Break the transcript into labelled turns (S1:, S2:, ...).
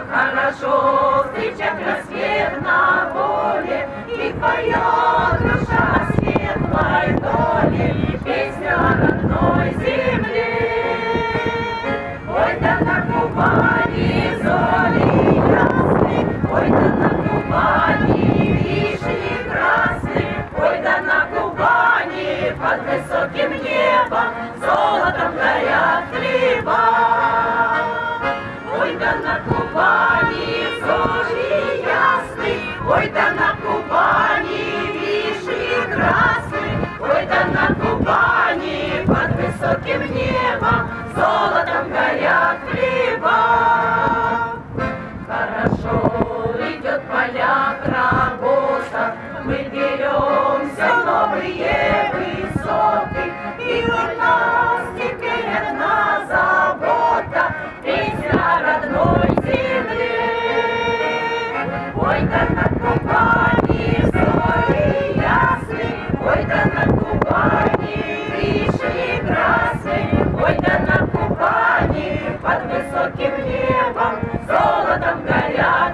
S1: Хорошо встречать рассвет на воле, и поет душа о светлой доле песню о родной земле. Ой, да на Кубани зори ясны, ой, да на Кубани вишни красны, ой, да на Кубани под высоким небом золотом горят хлеба. Ой, да на Кубани зори ясны, ой, да на Кубани вишни красны, ой, да на Кубани под высоким небом золотом горят хлеба. Хорошо идет поляк работа, мы беремся в новые высоты, и у нас теперь одна забота — песня о родной земле. Ой, да на Кубани зори ясны, ой, да на Кубани вишни красны, ой, да на Кубани под высоким небом золотом горят.